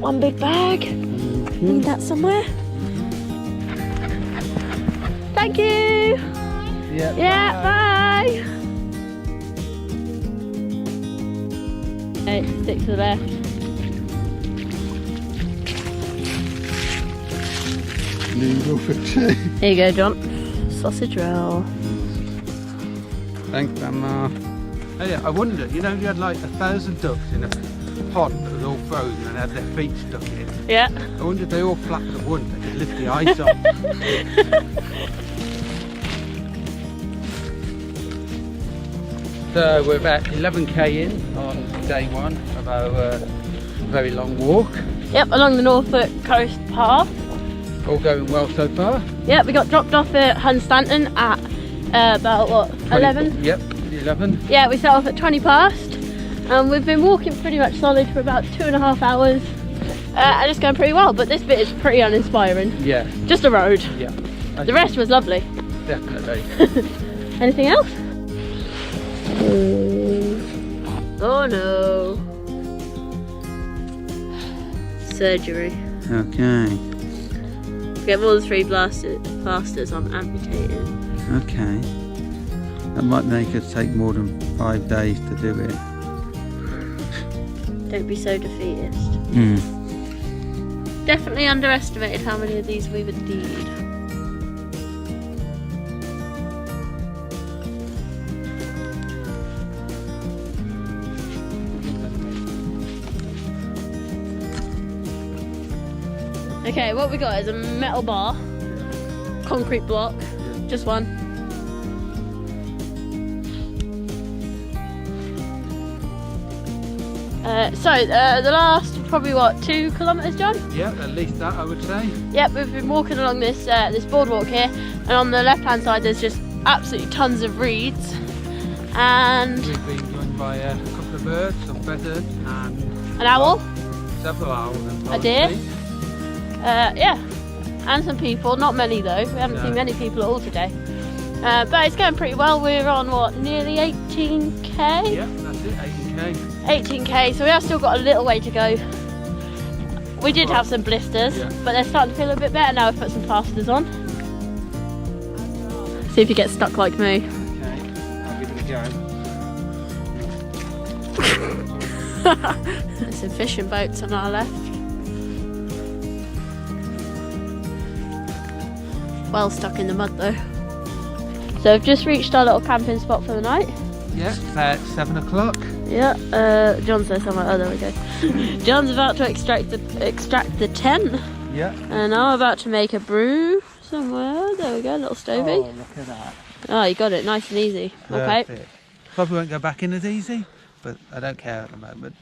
one big bag. Need that somewhere. Thank you. Yeah, bye. Okay, stick to the left. New Norfolk tea. Here you go, John. Sausage roll. Thanks, Grandma. Oh yeah, I wonder, you know, you had like 1,000 ducks in a pond that was all frozen and had their feet stuck in. Yeah. I wonder if they all flapped at once, they could lift the ice off. So we're about 11k in on day one of our very long walk. Yep, along the Norfolk Coast Path. All going well so far. Yep, we got dropped off at Hunstanton at about what, 11? Yep, 11. Yeah, we set off at 20 past. We've been walking pretty much solid for about 2.5 hours. And it's going pretty well, but this bit is pretty uninspiring. Yeah. Just a road. Yeah. The rest was lovely. Definitely. Anything else? Oh no. Surgery. Okay. We get more than 3 blasters on amputating. Okay. That might make us take more than 5 days to do it. Don't be so defeatist. Mm. Definitely underestimated how many of these we would need. Okay, what we got is a metal bar, concrete block, just one. The last probably what, 2 kilometres, John? Yeah, at least that I would say. Yep, we've been walking along this this boardwalk here, and on the left hand side there's just absolutely tons of reeds, and We've been joined by a couple of birds, some pheasants and an owl, several owls and a deer, partridge. yeah, and some people. Not many though. We haven't seen many people at all today. But it's going pretty well. We're on what, nearly 18k? Yeah, that's it, 18k. 18k, so we have still got a little way to go. We did have some blisters, but they're starting to feel a bit better now. We've put some plasters on. See if you get stuck like me. Okay, I'll give it a go. There's some fishing boats on our left. Well stuck in the mud though. So we've just reached our little camping spot for the night. Yeah, about 7 o'clock. Yeah, John's there somewhere. Oh, there we go. John's about to extract the tent. Yeah. And I'm about to make a brew somewhere. There we go, little stovey. Oh, look at that. Oh, you got it, nice and easy. Okay. Perfect. Probably won't go back in as easy, but I don't care at the moment.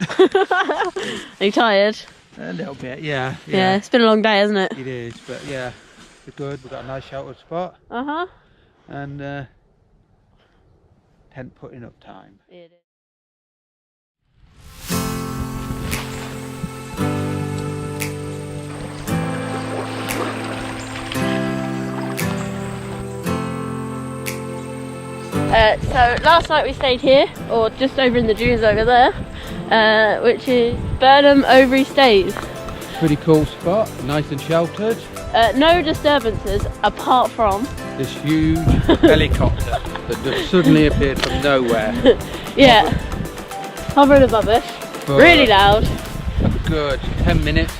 Are you tired? A little bit, yeah. Yeah, it's been a long day, hasn't it? It is, but yeah, we're good. We've got a nice sheltered spot. Uh-huh. And tent putting up time. It is. So last night we stayed here, or just over in the dunes over there, which is Burnham Overy Stays. Pretty cool spot, nice and sheltered. No disturbances apart from this huge helicopter that just suddenly appeared from nowhere. Yeah, hovering above us, really loud. A good 10 minutes.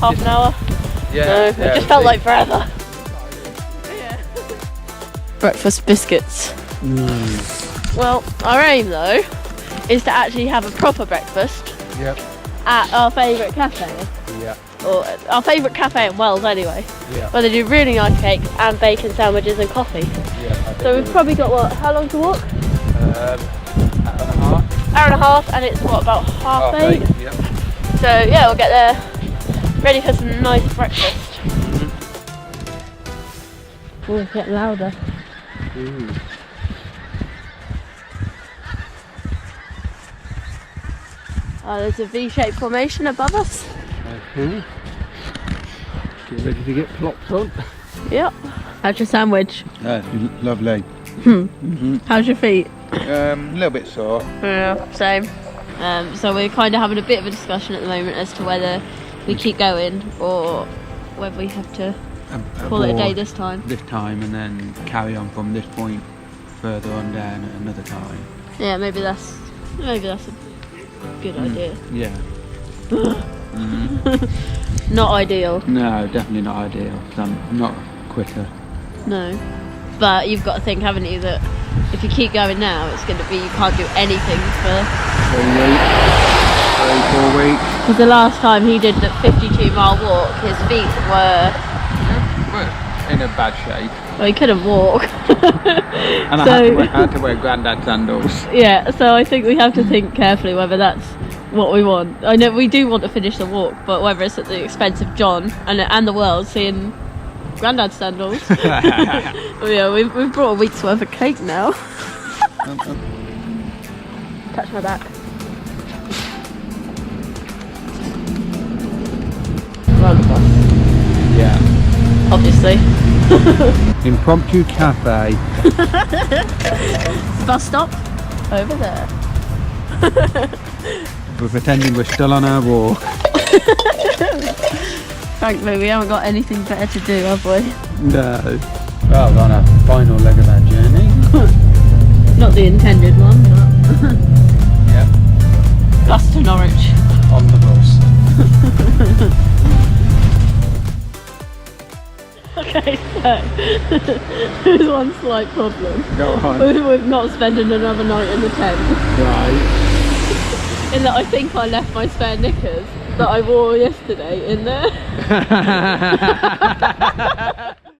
Half an hour. Yeah, No, it just felt like forever. Yeah. Breakfast biscuits. Well, our aim though is to actually have a proper breakfast at our favourite cafe. Yeah. Or our favourite cafe in Wales anyway. Yeah. Where they do really nice cakes and bacon sandwiches and coffee. Yeah. So we've probably got what, how long to walk? Hour and a half, and it's what, about half 8? Yeah. So yeah, we'll get there ready for some nice breakfast. Oh, it's getting louder. Ooh. Oh, there's a V-shaped formation above us. Okay. Get ready to get plopped on. Yep. How's your sandwich? Lovely. How's your feet? A little bit sore. Yeah, same. So we're kind of having a bit of a discussion at the moment as to whether we keep going, or whether we have to call it a day this time. This time, and then carry on from this point further on down at another time. Yeah, maybe that's a good idea. Yeah. Not ideal. No, definitely not ideal. I'm not a quitter. No. But you've got to think, haven't you, that if you keep going now, it's going to be you can't do anything for 3 weeks. Because the last time he did the 52-mile walk, his feet were in a bad shape. Well, he couldn't walk. And I had to wear granddad sandals. Yeah, so I think we have to think carefully whether that's what we want. I know we do want to finish the walk, but whether it's at the expense of John and the world seeing granddad sandals. Yeah, we've brought a week's worth of cake now. Touch my back. We're on the bus. Yeah. Obviously. Impromptu cafe. Bus stop over there. We're pretending we're still on our walk. Frankly, we haven't got anything better to do, have we? No. Well, we're on our final leg of our journey. Not the intended one, but... Yep. Bus to Norwich. On the bus. Okay, so there's one slight problem. Go on. We've not spending another night in the tent. Right. In that I think I left my spare knickers that I wore yesterday in there.